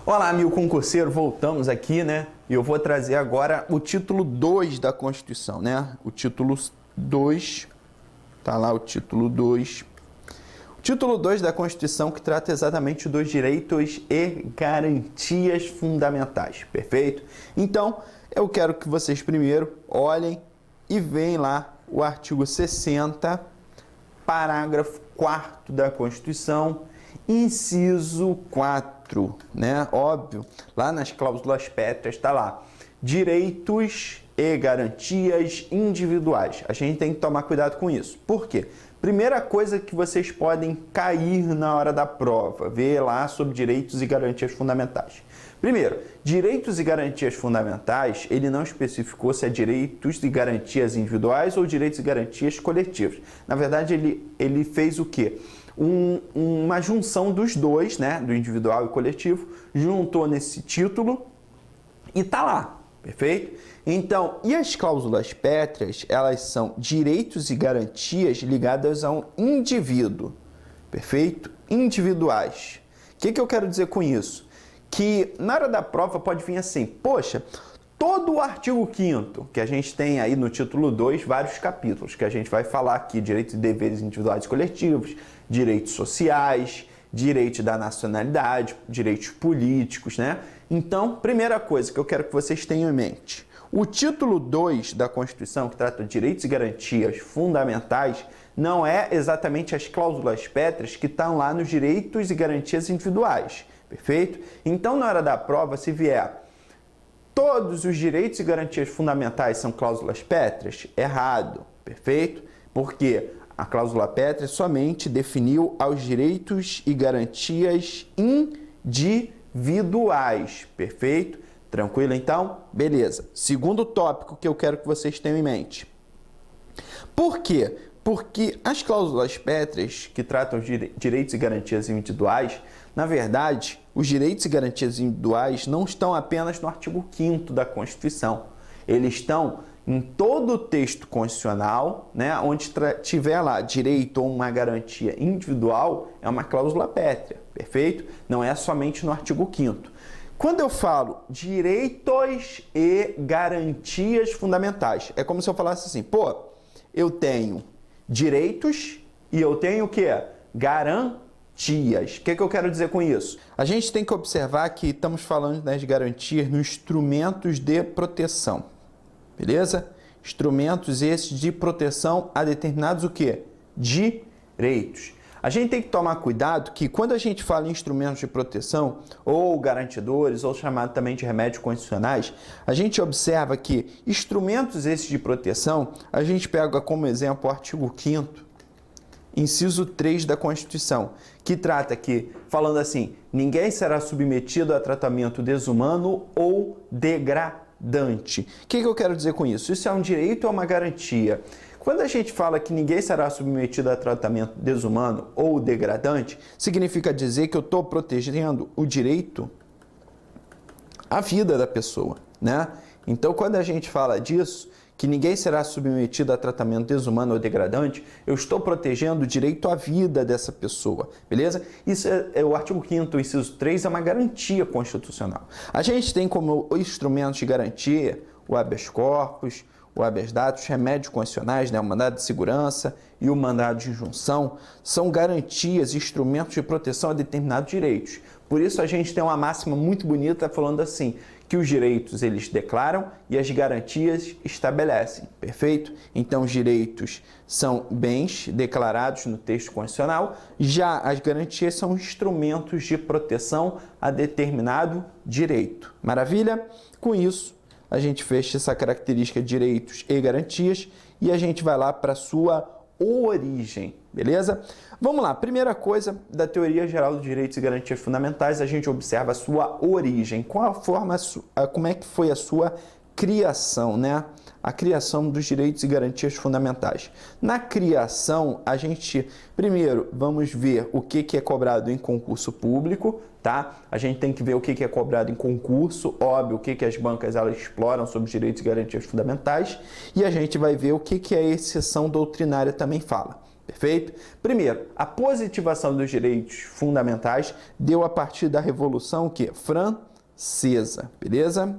Olá, amigo concurseiro, voltamos aqui, né? E eu vou trazer agora o título 2 da Constituição, né? O título 2, tá lá o título 2. O título 2 da Constituição que trata exatamente dos direitos e garantias fundamentais, perfeito? Então, eu quero que vocês primeiro olhem e vejam lá o artigo 60, parágrafo 4º da Constituição, inciso 4, né? Óbvio, lá nas cláusulas pétreas está lá, direitos e garantias individuais. A gente tem que tomar cuidado com isso. Por quê? Primeira coisa que vocês podem cair na hora da prova, ver lá sobre direitos e garantias fundamentais. Primeiro, direitos e garantias fundamentais, ele não especificou se é direitos e garantias individuais ou direitos e garantias coletivas. Na verdade, ele fez o quê? Uma junção dos dois, né, do individual e coletivo, juntou nesse título e tá lá, perfeito? Então, e as cláusulas pétreas, elas são direitos e garantias ligadas a um indivíduo, perfeito? Individuais. O que eu quero dizer com isso? Que na hora da prova pode vir assim, poxa, todo o artigo 5º, que a gente tem aí no título 2, vários capítulos, que a gente vai falar aqui, direitos e deveres individuais e coletivos, direitos sociais, direito da nacionalidade, direitos políticos, né? Então, primeira coisa que eu quero que vocês tenham em mente, o título 2 da Constituição, que trata de direitos e garantias fundamentais, não é exatamente as cláusulas pétreas que estão lá nos direitos e garantias individuais, perfeito? Então, na hora da prova, se vier todos os direitos e garantias fundamentais são cláusulas pétreas, errado, perfeito? Porque a cláusula pétrea somente definiu aos direitos e garantias individuais, perfeito? Tranquilo então? Beleza. Segundo tópico que eu quero que vocês tenham em mente. Por quê? Porque as cláusulas pétreas que tratam de direitos e garantias individuais, na verdade, os direitos e garantias individuais não estão apenas no artigo 5º da Constituição. Eles estão em todo o texto constitucional, né, onde tiver lá direito ou uma garantia individual, é uma cláusula pétrea, perfeito? Não é somente no artigo 5º. Quando eu falo direitos e garantias fundamentais, é como se eu falasse assim, pô, eu tenho direitos e eu tenho o quê? Garantias. O que eu quero dizer com isso? A gente tem que observar que estamos falando das garantias nos instrumentos de proteção. Beleza? Instrumentos esses de proteção a determinados o quê? Direitos. A gente tem que tomar cuidado que quando a gente fala em instrumentos de proteção, ou garantidores, ou chamado também de remédios constitucionais, a gente observa que instrumentos esses de proteção, a gente pega como exemplo o artigo 5º, inciso 3 da Constituição, que trata que, falando assim, ninguém será submetido a tratamento desumano ou degradante. O que eu quero dizer com isso? Isso é um direito ou uma garantia? Quando a gente fala que ninguém será submetido a tratamento desumano ou degradante, significa dizer que eu estou protegendo o direito à vida da pessoa, né? Então, quando a gente fala disso, que ninguém será submetido a tratamento desumano ou degradante, eu estou protegendo o direito à vida dessa pessoa, beleza? Isso o artigo 5º, inciso 3, é uma garantia constitucional. A gente tem como instrumentos de garantia o habeas corpus, o habeas datus, remédios constitucionais, né? O mandado de segurança e o mandado de injunção, são garantias, instrumentos de proteção a determinados direitos. Por isso a gente tem uma máxima muito bonita falando assim, que os direitos eles declaram e as garantias estabelecem, perfeito? Então os direitos são bens declarados no texto constitucional, já as garantias são instrumentos de proteção a determinado direito. Maravilha? Com isso, a gente fecha essa característica de direitos e garantias e a gente vai lá para a sua origem, beleza? Vamos lá, primeira coisa da teoria geral dos direitos e garantias fundamentais, a gente observa a sua origem, qual a forma, como é que foi a sua criação, né? A criação dos direitos e garantias fundamentais. Na criação, a gente, primeiro, vamos ver o que é cobrado em concurso público, tá? A gente tem que ver o que é cobrado em concurso, óbvio, o que as bancas elas exploram sobre direitos e garantias fundamentais, e a gente vai ver o que a exceção doutrinária também fala. Perfeito? Primeiro, a positivação dos direitos fundamentais deu a partir da Revolução Francesa, beleza?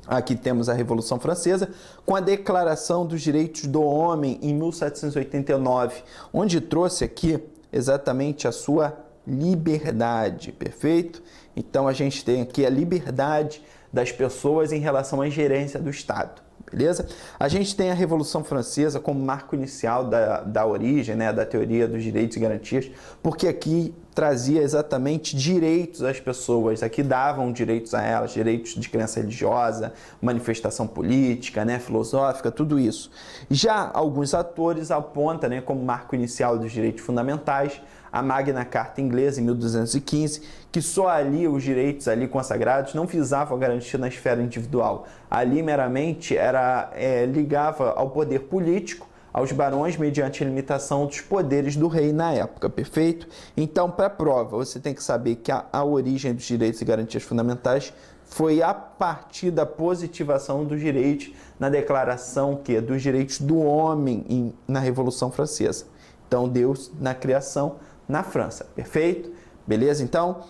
Aqui temos a Revolução Francesa com a Declaração dos Direitos do Homem em 1789, onde trouxe aqui exatamente a sua liberdade, perfeito? Então a gente tem aqui a liberdade das pessoas em relação à gerência do Estado. Beleza? A gente tem a Revolução Francesa como marco inicial da origem, né, da teoria dos direitos e garantias, porque aqui trazia exatamente direitos às pessoas, aqui davam direitos a elas, direitos de crença religiosa, manifestação política, né, filosófica, tudo isso. Já alguns autores apontam, né, como marco inicial dos direitos fundamentais a Magna Carta inglesa, em 1215, que só ali os direitos ali consagrados não visavam a garantia na esfera individual. Ali meramente ligava ao poder político, aos barões, mediante a limitação dos poderes do rei na época, perfeito? Então, para a prova, você tem que saber que a origem dos direitos e garantias fundamentais foi a partir da positivação dos direitos na declaração dos direitos do homem na Revolução Francesa. Então, Deus na criação na França, perfeito? Beleza? Então,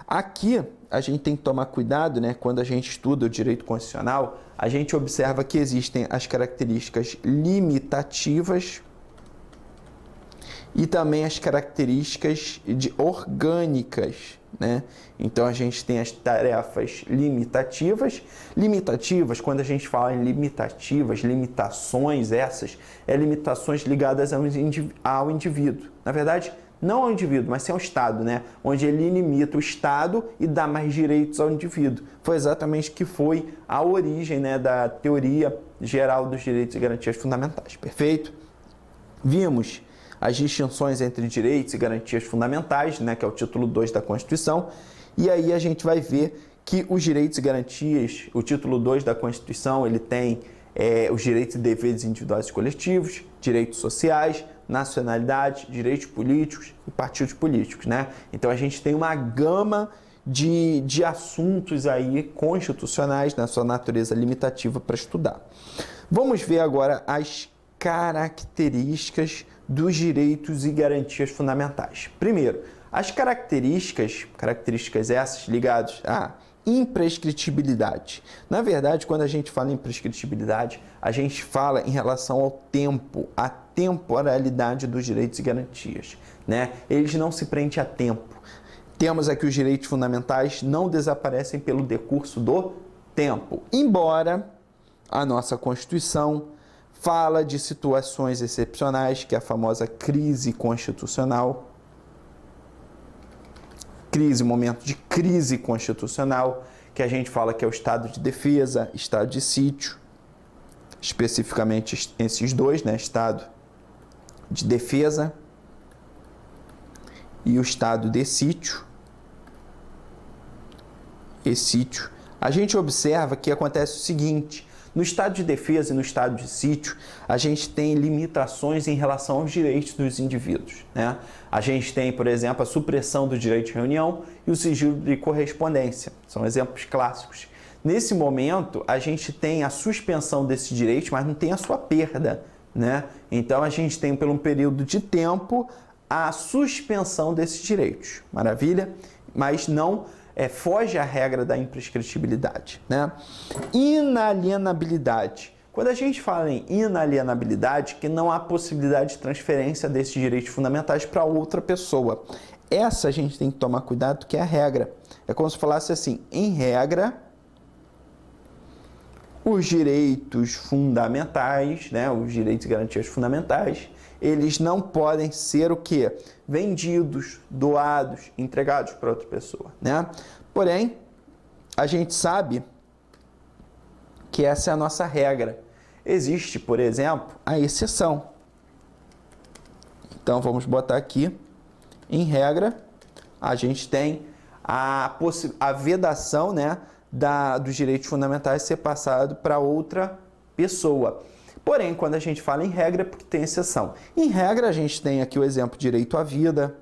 aqui a gente tem que tomar cuidado, né? Quando a gente estuda o direito constitucional, a gente observa que existem as características limitativas e também as características orgânicas, né? Então, a gente tem as tarefas limitativas. Limitativas, quando a gente fala em limitativas, limitações, limitações ligadas ao indivíduo. Na verdade, não ao indivíduo, mas sim ao Estado, né? Onde ele limita o Estado e dá mais direitos ao indivíduo. Foi exatamente que foi a origem, né, da teoria geral dos direitos e garantias fundamentais. Perfeito? Vimos as distinções entre direitos e garantias fundamentais, né, que é o título 2 da Constituição, e aí a gente vai ver que os direitos e garantias, o título 2 da Constituição, ele tem os direitos e deveres individuais e coletivos, direitos sociais, nacionalidade, direitos políticos e partidos políticos, né? Então a gente tem uma gama de assuntos aí constitucionais na sua natureza limitativa para estudar. Vamos ver agora as características dos direitos e garantias fundamentais. Primeiro, as características essas ligadas à imprescritibilidade. Na verdade, quando a gente fala em imprescritibilidade, a gente fala em relação ao tempo, à temporalidade dos direitos e garantias, né? Eles não se prendem a tempo. Temos aqui os direitos fundamentais não desaparecem pelo decurso do tempo, embora a nossa Constituição fala de situações excepcionais, que é a famosa crise constitucional. Momento de crise constitucional, que a gente fala que é o estado de defesa, estado de sítio, especificamente esses dois, né? Estado de defesa e o estado de sítio. A gente observa que acontece o seguinte: no estado de defesa e no estado de sítio, a gente tem limitações em relação aos direitos dos indivíduos, né? A gente tem, por exemplo, a supressão do direito de reunião e o sigilo de correspondência. São exemplos clássicos. Nesse momento, a gente tem a suspensão desses direitos, mas não tem a sua perda, né? Então, a gente tem, por um período de tempo, a suspensão desses direitos. Maravilha? Mas não foge à regra da imprescritibilidade, né? Inalienabilidade. Quando a gente fala em inalienabilidade, que não há possibilidade de transferência desses direitos fundamentais para outra pessoa. Essa a gente tem que tomar cuidado, que é a regra. É como se falasse assim: em regra, os direitos fundamentais, né, os direitos e garantias fundamentais, eles não podem ser o quê? Vendidos, doados, entregados para outra pessoa, né? Porém, a gente sabe que essa é a nossa regra. Existe, por exemplo, a exceção. Então, vamos botar aqui, em regra, a gente tem a vedação, né, dos direitos fundamentais ser passado para outra pessoa. Porém, quando a gente fala em regra, é porque tem exceção. Em regra, a gente tem aqui o exemplo direito à vida,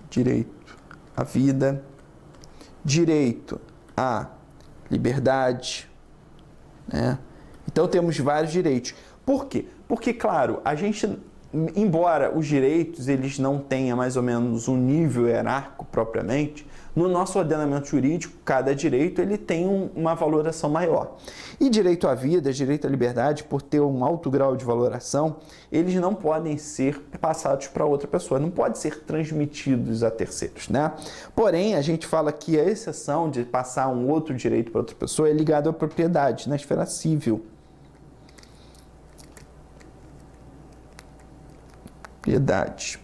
direito à liberdade, né? Então, temos vários direitos. Por quê? Porque, claro, a gente, embora os direitos eles não tenham mais ou menos um nível hierárquico propriamente, no nosso ordenamento jurídico, cada direito ele tem uma valoração maior. E direito à vida, direito à liberdade, por ter um alto grau de valoração, eles não podem ser passados para outra pessoa, não podem ser transmitidos a terceiros, né? Porém, a gente fala que a exceção de passar um outro direito para outra pessoa é ligado à propriedade, na esfera civil. Propriedade.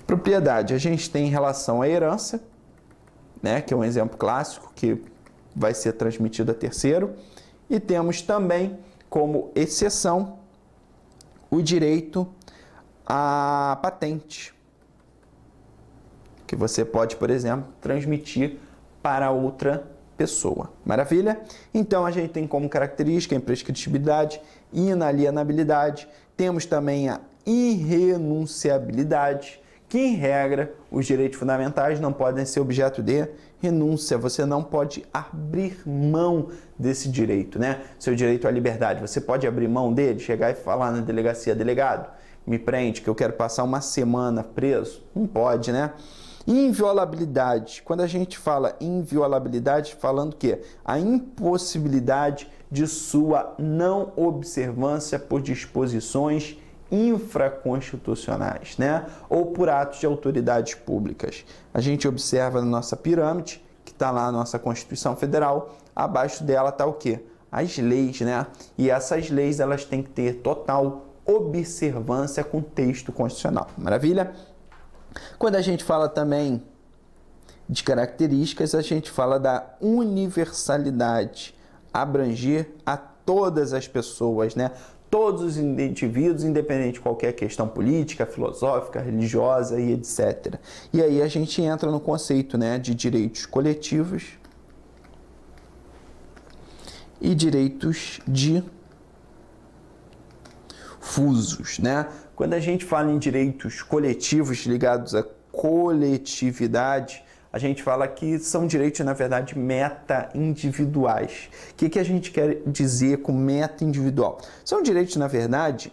Propriedade, a gente tem em relação à herança, né, que é um exemplo clássico que vai ser transmitido a terceiro, e temos também como exceção o direito à patente, que você pode, por exemplo, transmitir para outra pessoa. Maravilha? Então a gente tem como característica a imprescritibilidade, inalienabilidade, temos também a irrenunciabilidade, que, em regra, os direitos fundamentais não podem ser objeto de renúncia. Você não pode abrir mão desse direito, né? Seu direito à liberdade, você pode abrir mão dele, chegar e falar na delegacia, delegado, me prende, que eu quero passar uma semana preso? Não pode, né? Inviolabilidade. Quando a gente fala inviolabilidade, falando que a impossibilidade de sua não observância por disposições infraconstitucionais, né? Ou por atos de autoridades públicas. A gente observa na nossa pirâmide, que está lá na nossa Constituição Federal, abaixo dela está o quê? As leis, né? E essas leis, elas têm que ter total observância com o texto constitucional. Maravilha? Quando a gente fala também de características, a gente fala da universalidade, abranger a todas as pessoas, né? Todos os indivíduos, independente de qualquer questão política, filosófica, religiosa e etc. E aí a gente entra no conceito, né, de direitos coletivos e direitos difusos, né? Quando a gente fala em direitos coletivos ligados à coletividade, a gente fala que são direitos, na verdade, meta-individuais. O que a gente quer dizer com meta-individual? São direitos, na verdade,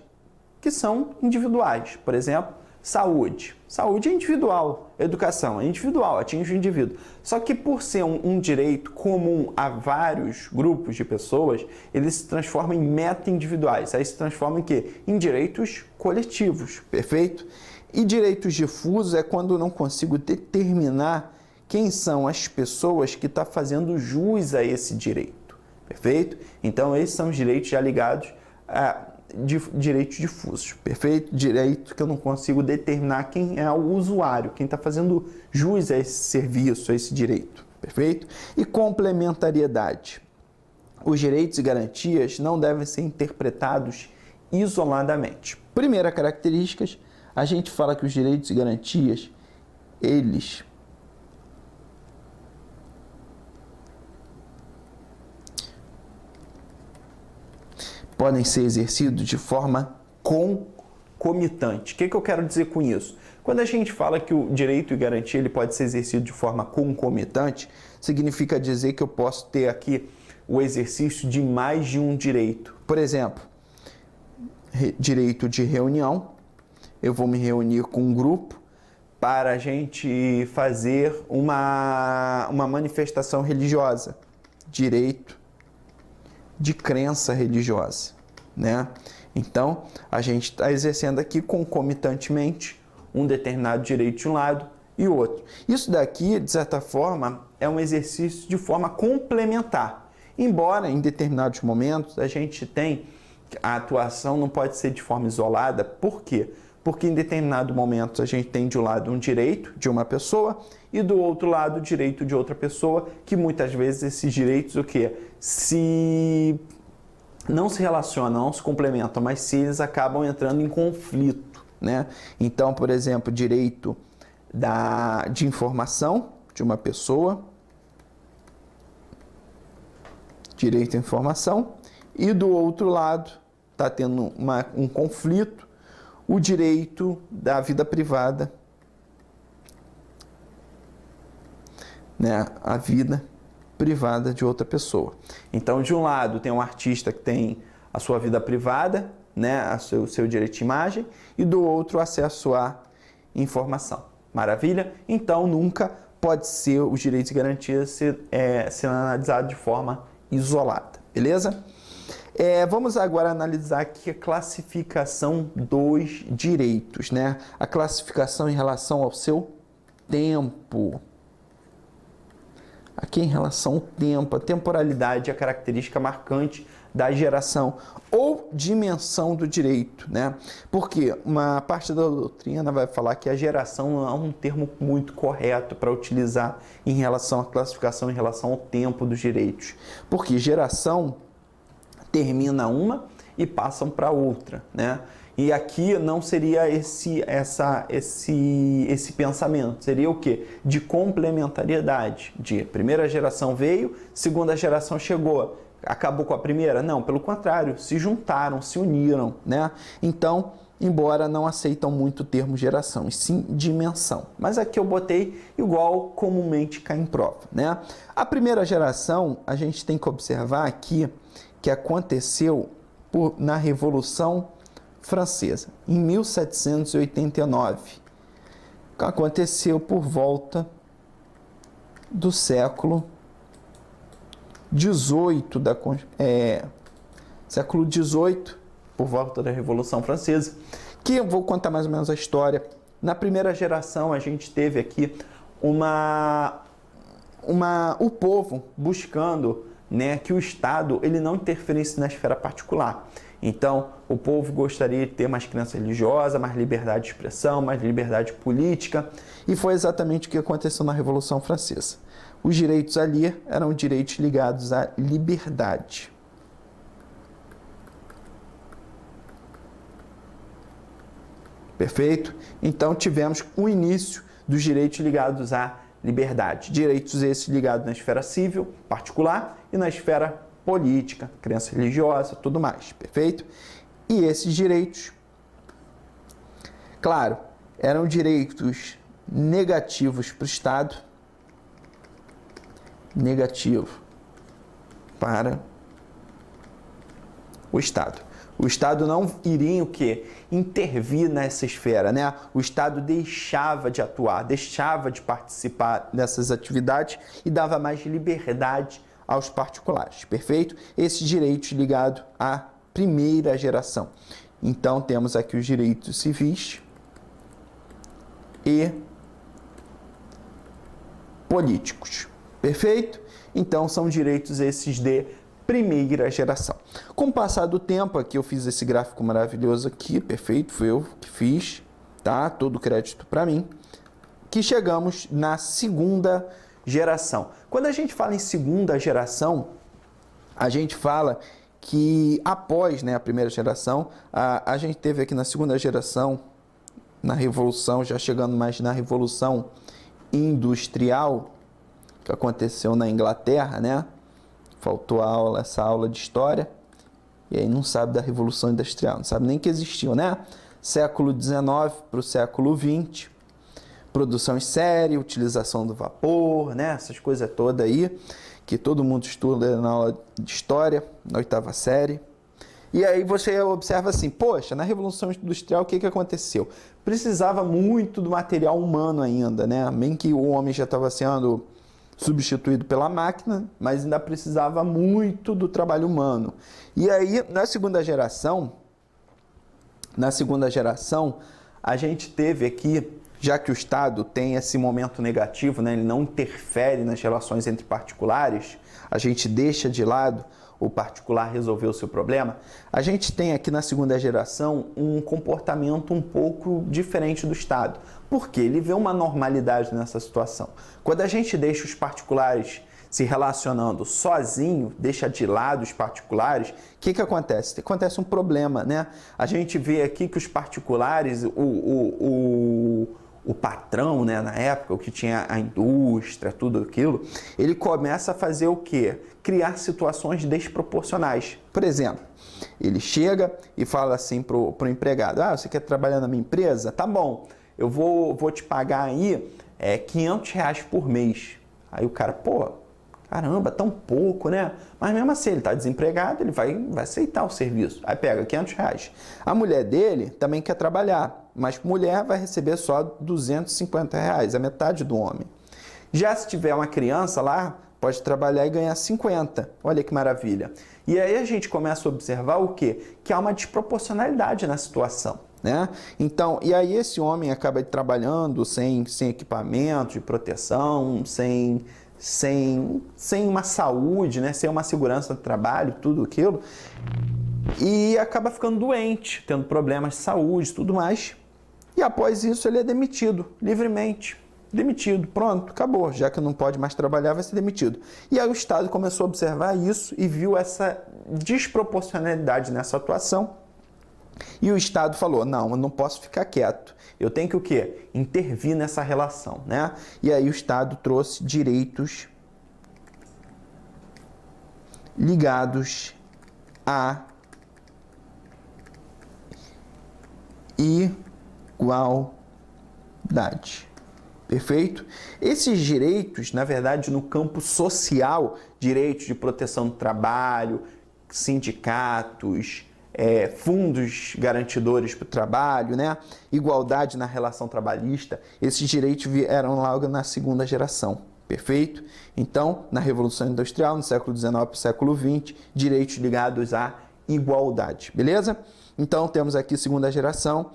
que são individuais. Por exemplo, saúde. Saúde é individual. Educação é individual, atinge o indivíduo. Só que por ser um direito comum a vários grupos de pessoas, ele se transforma em meta-individuais. Aí se transforma em quê? Em direitos coletivos, perfeito? E direitos difusos é quando eu não consigo determinar quem são as pessoas que estão fazendo jus a esse direito, perfeito? Então, esses são os direitos já ligados a direitos difusos, perfeito? Direito que eu não consigo determinar quem é o usuário, quem está fazendo jus a esse serviço, a esse direito, perfeito? E complementariedade. Os direitos e garantias não devem ser interpretados isoladamente. Primeira característica, a gente fala que os direitos e garantias, eles podem ser exercidos de forma concomitante. O que eu quero dizer com isso? Quando a gente fala que o direito e garantia ele pode ser exercido de forma concomitante, significa dizer que eu posso ter aqui o exercício de mais de um direito. Por exemplo, direito de reunião, eu vou me reunir com um grupo para a gente fazer uma manifestação religiosa. Direito de crença religiosa, né? Então, a gente está exercendo aqui concomitantemente um determinado direito de um lado e outro. Isso daqui, de certa forma, é um exercício de forma complementar. Embora, em determinados momentos, a gente tem a atuação não pode ser de forma isolada. Por quê? Porque em determinado momento a gente tem de um lado um direito de uma pessoa e do outro lado o direito de outra pessoa, que muitas vezes esses direitos o quê? Se não se relacionam, não se complementam, mas se eles acabam entrando em conflito, né? Então, por exemplo, direito de informação de uma pessoa, direito à informação, e do outro lado está tendo um conflito, o direito da vida privada, né? A vida privada de outra pessoa. Então, de um lado, tem um artista que tem a sua vida privada, né, o seu direito de imagem, e do outro, acesso à informação. Maravilha? Então, nunca pode ser os direitos e garantias sendo analisados de forma isolada. Beleza? Vamos agora analisar aqui a classificação dos direitos, né? A classificação em relação ao seu tempo. Aqui em relação ao tempo, a temporalidade é a característica marcante da geração ou dimensão do direito, né? Porque uma parte da doutrina vai falar que a geração não é um termo muito correto para utilizar em relação à classificação, em relação ao tempo dos direitos. Porque geração termina uma e passam para outra, né? E aqui não seria esse pensamento, seria o quê? De complementariedade, de primeira geração veio, segunda geração chegou, acabou com a primeira? Não, pelo contrário, se juntaram, se uniram, né? Então, embora não aceitam muito o termo geração, e sim dimensão. Mas aqui eu botei igual comumente cai em prova, né? A primeira geração, a gente tem que observar aqui que aconteceu na Revolução Francesa, em 1789. Aconteceu por volta do século XVIII, século XVIII, por volta da Revolução Francesa, que eu vou contar mais ou menos a história. Na primeira geração, a gente teve aqui o povo buscando, né, que o Estado ele não interferisse na esfera particular. Então, o povo gostaria de ter mais crença religiosa, mais liberdade de expressão, mais liberdade política, e foi exatamente o que aconteceu na Revolução Francesa. Os direitos ali eram direitos ligados à liberdade. Perfeito? Então, tivemos o início dos direitos ligados à liberdade. Direitos esses ligados na esfera civil, particular, e na esfera política, crença religiosa, tudo mais, perfeito? E esses direitos, claro, eram direitos negativos para o Estado, negativo para o Estado. O Estado não iria o quê? Intervir nessa esfera, né? O Estado deixava de atuar, deixava de participar dessas atividades e dava mais liberdade aos particulares, perfeito? Esses direitos ligados à primeira geração. Então, temos aqui os direitos civis e políticos, perfeito? Então, são direitos esses de primeira geração. Com o passar do tempo, aqui eu fiz esse gráfico maravilhoso aqui, perfeito? Foi eu que fiz, tá? Todo crédito para mim. Que chegamos na segunda geração. Quando a gente fala em segunda geração, a gente fala que após, né, a primeira geração, a gente teve aqui na segunda geração, na Revolução, já chegando mais na Revolução Industrial, que aconteceu na Inglaterra, né? Faltou essa aula de história, e aí não sabe da Revolução Industrial, não sabe nem que existiu, né? Século XIX para o século XX, produção em série, utilização do vapor, né? Essas coisas todas aí, que todo mundo estuda na aula de história, na 8ª série. E aí você observa assim, poxa, na Revolução Industrial o que aconteceu? Precisava muito do material humano ainda, né? Bem que o homem já estava sendo substituído pela máquina, mas ainda precisava muito do trabalho humano. E aí, na segunda geração, a gente teve aqui, já que o Estado tem esse momento negativo, né, ele não interfere nas relações entre particulares, a gente deixa de lado o particular resolver o seu problema, a gente tem aqui na segunda geração um comportamento um pouco diferente do Estado. Por quê? Ele vê uma normalidade nessa situação. Quando a gente deixa os particulares se relacionando sozinho, deixa de lado os particulares, o que acontece? Acontece um problema, né? A gente vê aqui que os particulares, o patrão, né, na época, o que tinha a indústria, tudo aquilo, ele começa a fazer o quê? Criar situações desproporcionais. Por exemplo, ele chega e fala assim pro empregado, você quer trabalhar na minha empresa? Tá bom, eu vou te pagar aí R$500 por mês. Aí o cara, pô, Caramba, tão pouco, né? Mas mesmo assim, ele está desempregado, ele vai aceitar o serviço. Aí pega R$500. A mulher dele também quer trabalhar, mas mulher vai receber só R$250, a metade do homem. Já se tiver uma criança lá, pode trabalhar e ganhar 50. Olha que maravilha. E aí a gente começa a observar o quê? Que há uma desproporcionalidade na situação, né? Então, e aí esse homem acaba trabalhando sem equipamento de proteção, sem uma saúde, né? Sem uma segurança do trabalho, tudo aquilo, e acaba ficando doente, tendo problemas de saúde, tudo mais. E após isso ele é demitido livremente. Demitido, pronto, acabou. Já que não pode mais trabalhar, vai ser demitido. E aí o Estado começou a observar isso e viu essa desproporcionalidade nessa atuação. E o Estado falou, não, eu não posso ficar quieto. Eu tenho que o quê? Intervir nessa relação, né? E aí o Estado trouxe direitos ligados à igualdade. Perfeito? Esses direitos, na verdade, no campo social, direitos de proteção do trabalho, sindicatos, fundos garantidores para o trabalho, né? Igualdade na relação trabalhista, esses direitos vieram logo na segunda geração, perfeito? Então, na Revolução Industrial, no século XIX para o século XX, direitos ligados à igualdade, beleza? Então, temos aqui segunda geração.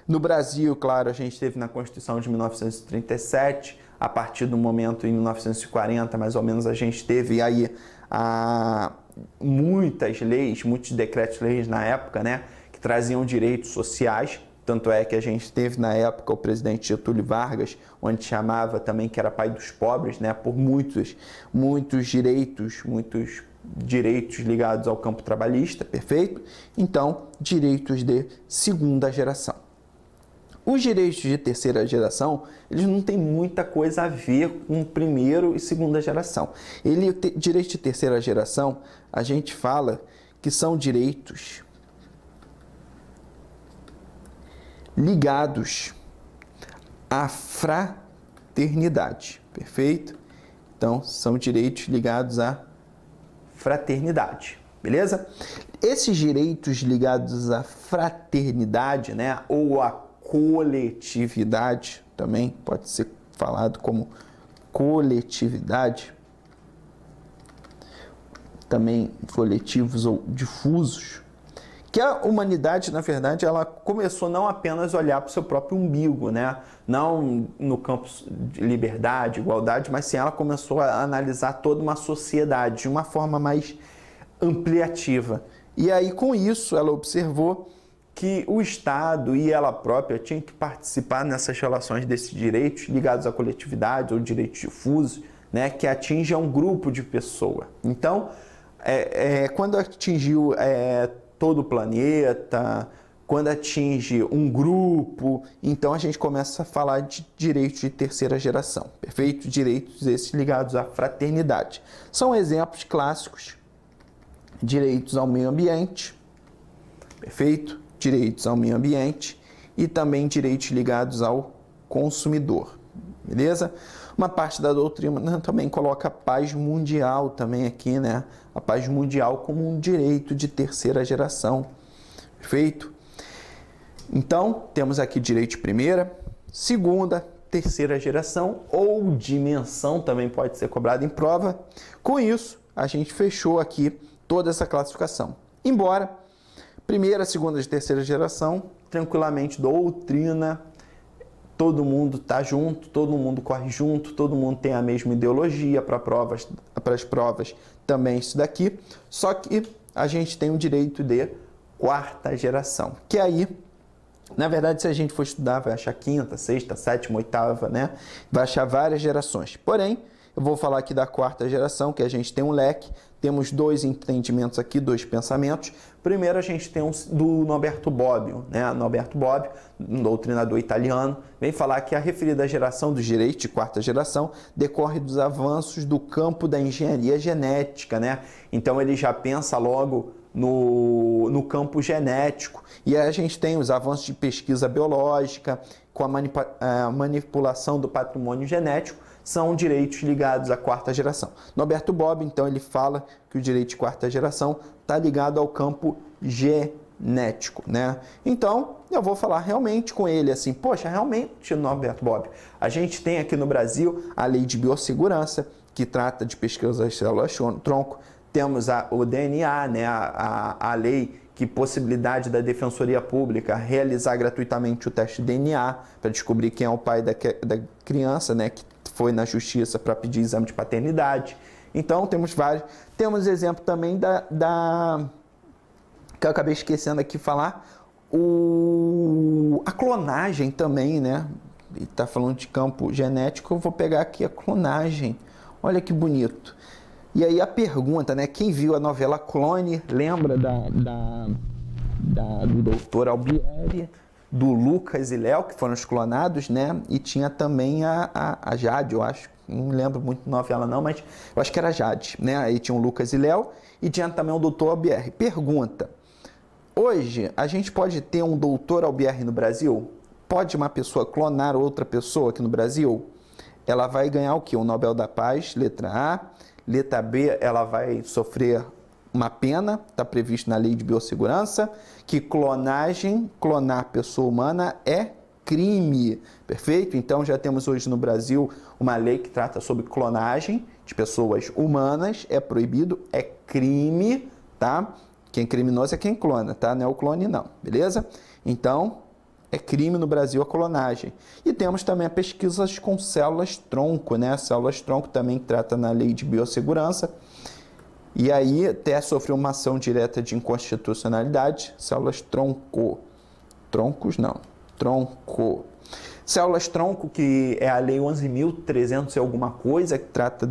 No Brasil, claro, a gente teve na Constituição de 1937, a partir do momento em 1940, mais ou menos, a gente teve aí muitas leis, muitos decretos-leis na época, né, que traziam direitos sociais. Tanto é que a gente teve na época o presidente Getúlio Vargas, onde chamava também que era pai dos pobres, né, por muitos direitos ligados ao campo trabalhista, perfeito? Então, direitos de segunda geração. Os direitos de terceira geração, eles não têm muita coisa a ver com primeiro e segunda geração. Direito de terceira geração, a gente fala que são direitos ligados à fraternidade, perfeito? Então, são direitos ligados à fraternidade, beleza? Esses direitos ligados à fraternidade, né, ou à coletividade, também pode ser falado como coletividade, também coletivos ou difusos, que a humanidade, na verdade, ela começou não apenas a olhar para o seu próprio umbigo, né? Não no campo de liberdade, igualdade, mas sim ela começou a analisar toda uma sociedade de uma forma mais ampliativa. E aí, com isso, ela observou que o Estado e ela própria tinham que participar nessas relações desses direitos ligados à coletividade ou direitos difusos, né, que atingem um grupo de pessoas. Então, quando atingiu todo o planeta, quando atinge um grupo, então a gente começa a falar de direitos de terceira geração, perfeito? Direitos esses ligados à fraternidade. São exemplos clássicos: direitos ao meio ambiente, perfeito? Direitos ao meio ambiente e também direitos ligados ao consumidor, beleza? Uma parte da doutrina também coloca a paz mundial também aqui, né? A paz mundial como um direito de terceira geração, perfeito? Então, temos aqui direito de primeira, segunda, terceira geração ou dimensão também pode ser cobrado em prova. Com isso, a gente fechou aqui toda essa classificação. Embora primeira, segunda e terceira geração, tranquilamente doutrina, todo mundo está junto, todo mundo corre junto, todo mundo tem a mesma ideologia para as provas também isso daqui, só que a gente tem o direito de quarta geração, que aí, na verdade, se a gente for estudar, vai achar quinta, sexta, sétima, oitava, né? Vai achar várias gerações. Porém, eu vou falar aqui da quarta geração, que a gente tem um leque, temos dois entendimentos aqui, dois pensamentos. Primeiro, a gente tem do Norberto Bobbio, né? Norberto Bobbio, um doutrinador italiano, vem falar que a referida geração dos direitos de quarta geração decorre dos avanços do campo da engenharia genética, né? Então, ele já pensa logo no campo genético. E aí a gente tem os avanços de pesquisa biológica, com a manipulação do patrimônio genético, são direitos ligados à quarta geração. Norberto Bobbio, então, ele fala que o direito de quarta geração está ligado ao campo genético, né? Então, eu vou falar realmente com ele assim, poxa, realmente, Norberto Bobbio, a gente tem aqui no Brasil a Lei de Biossegurança, que trata de pesquisa das células-tronco, temos o DNA, né? a lei que possibilidade da Defensoria Pública realizar gratuitamente o teste de DNA para descobrir quem é o pai da criança, né, que foi na justiça para pedir exame de paternidade. Então, temos vários. Temos exemplo também que eu acabei esquecendo aqui de falar, a clonagem também, né? E tá falando de campo genético, eu vou pegar aqui a clonagem. Olha que bonito. E aí a pergunta, né? Quem viu a novela Clone, lembra do Dr. Albieri, do Lucas e Léo, que foram os clonados, né? E tinha também a Jade, eu acho. Não lembro muito da novela não, mas eu acho que era Jade, né? Aí tinha o Lucas e Léo e tinha também o Dr. Albieri. Pergunta, hoje a gente pode ter um Dr. Albieri no Brasil? Pode uma pessoa clonar outra pessoa aqui no Brasil? Ela vai ganhar o quê? O Nobel da Paz, letra A. Letra B, ela vai sofrer uma pena, está previsto na Lei de Biossegurança, que clonar pessoa humana é crime, perfeito? Então já temos hoje no Brasil uma lei que trata sobre clonagem de pessoas humanas, é proibido, é crime, tá? Quem é criminoso é quem clona, tá? Não é o clone não, beleza? Então, é crime no Brasil a clonagem. E temos também a pesquisas com células-tronco, né? Células-tronco também trata na Lei de Biossegurança. E aí até sofreu uma ação direta de inconstitucionalidade. Células-tronco. Troncos não. Tronco. Células-tronco, que é a Lei 11.300 e alguma coisa, que trata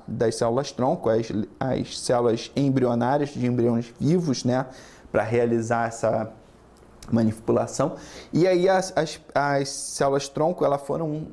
das células-tronco, as células embrionárias de embriões vivos, né? Para realizar essa manipulação. E aí as células-tronco elas foram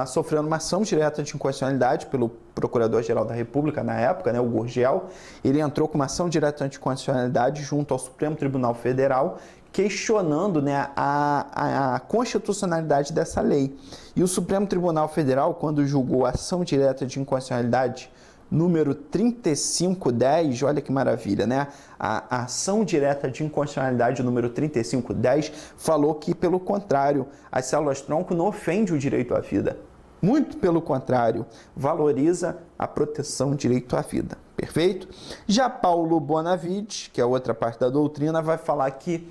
sofrendo uma ação direta de inconstitucionalidade pelo Procurador-Geral da República na época, né, o Gurgel. Ele entrou com uma ação direta de inconstitucionalidade junto ao Supremo Tribunal Federal, questionando, né, a constitucionalidade dessa lei. E o Supremo Tribunal Federal, quando julgou a ação direta de inconstitucionalidade número 3510, olha que maravilha, né? A ação direta de inconstitucionalidade número 3510 falou que, pelo contrário, as células-tronco não ofendem o direito à vida. Muito pelo contrário, valoriza a proteção do direito à vida. Perfeito? Já Paulo Bonavides, que é outra parte da doutrina, vai falar que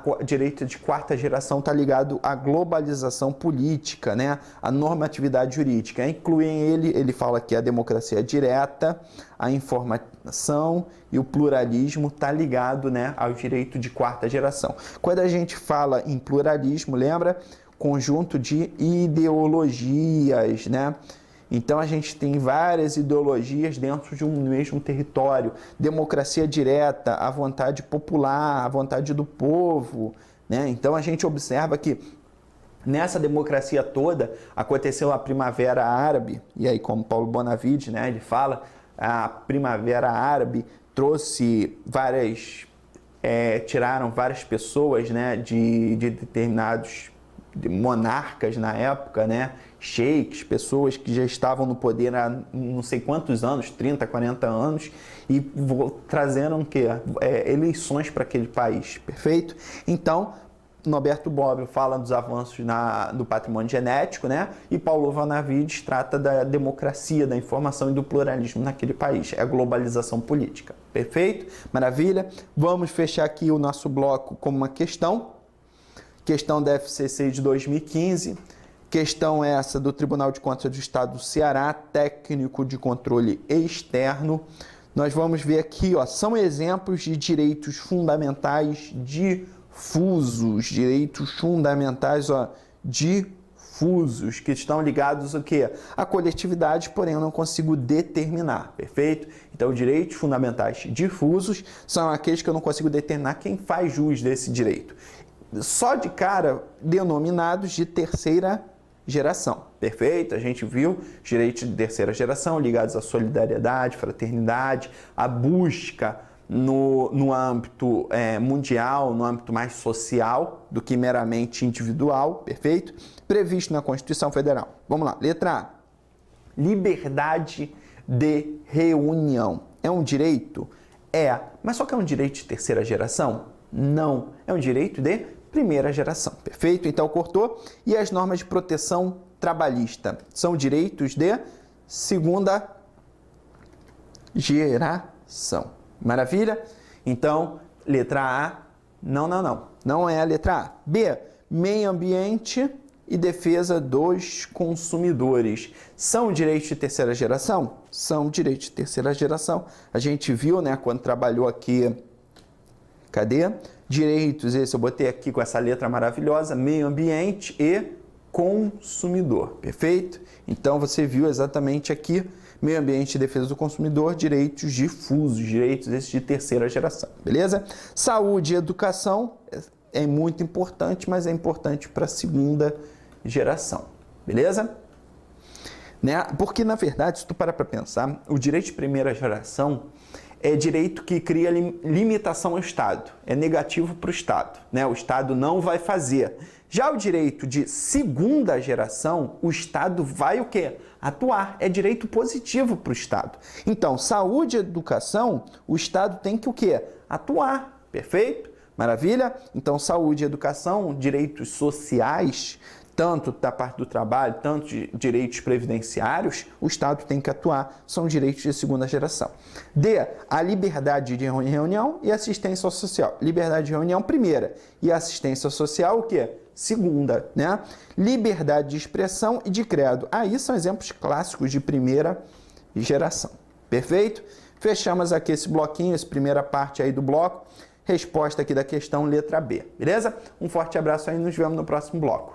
o direito de quarta geração está ligado à globalização política, né? A normatividade jurídica. Inclui ele fala que a democracia direta, a informação e o pluralismo está ligado, né, ao direito de quarta geração. Quando a gente fala em pluralismo, lembra? Conjunto de ideologias, né? Então a gente tem várias ideologias dentro de um mesmo território. Democracia direta, a vontade popular, a vontade do povo, né? Então a gente observa que nessa democracia toda aconteceu a Primavera Árabe, e aí como Paulo Bonavides, né, ele fala, a Primavera Árabe trouxe tiraram várias pessoas, né, de determinados monarcas na época, né, sheiks, pessoas que já estavam no poder há não sei quantos anos, 30, 40 anos, e trazendo o quê? Eleições para aquele país, perfeito? Então, Norberto Bobbio fala dos avanços do patrimônio genético, né? E Paulo Bonavides trata da democracia, da informação e do pluralismo naquele país. É a globalização política, perfeito? Maravilha? Vamos fechar aqui o nosso bloco com uma questão da FCC de 2015, questão essa do Tribunal de Contas do Estado do Ceará, técnico de controle externo. Nós vamos ver aqui, ó, são exemplos de direitos fundamentais difusos, difusos, que estão ligados ao quê? À coletividade, porém eu não consigo determinar, perfeito? Então, direitos fundamentais difusos são aqueles que eu não consigo determinar quem faz jus desse direito. Só de cara, denominados de terceira geração, perfeito? A gente viu direitos de terceira geração ligados à solidariedade, fraternidade, à busca no âmbito mundial, no âmbito mais social do que meramente individual, perfeito? Previsto na Constituição Federal. Vamos lá, letra A. Liberdade de reunião. É um direito? É. Mas só que é um direito de terceira geração? Não. É um direito de primeira geração, perfeito? Então, cortou. E as normas de proteção trabalhista? São direitos de segunda geração. Maravilha? Então, letra A, não é a letra A. B, meio ambiente e defesa dos consumidores. São direitos de terceira geração? São direitos de terceira geração. A gente viu, né, quando trabalhou aqui, cadê? Direitos, esse eu botei aqui com essa letra maravilhosa, meio ambiente e consumidor, perfeito? Então, você viu exatamente aqui, meio ambiente e defesa do consumidor, direitos difusos, direitos esses de terceira geração, beleza? Saúde e educação é muito importante, mas é importante para a segunda geração, beleza? Né? Porque, na verdade, se tu parar para pensar, o direito de primeira geração é direito que cria limitação ao Estado, é negativo para o Estado, né? O Estado não vai fazer. Já o direito de segunda geração, o Estado vai o quê? Atuar. É direito positivo para o Estado. Então, saúde e educação, o Estado tem que o quê? Atuar. Perfeito? Maravilha? Então, saúde e educação, direitos sociais, tanto da parte do trabalho, tanto de direitos previdenciários, o Estado tem que atuar, são direitos de segunda geração. D, a liberdade de reunião e assistência social. Liberdade de reunião, primeira, e assistência social, o quê? Segunda, né? Liberdade de expressão e de credo. Aí são exemplos clássicos de primeira geração. Perfeito? Fechamos aqui esse bloquinho, essa primeira parte aí do bloco. Resposta aqui da questão letra B, beleza? Um forte abraço aí, nos vemos no próximo bloco.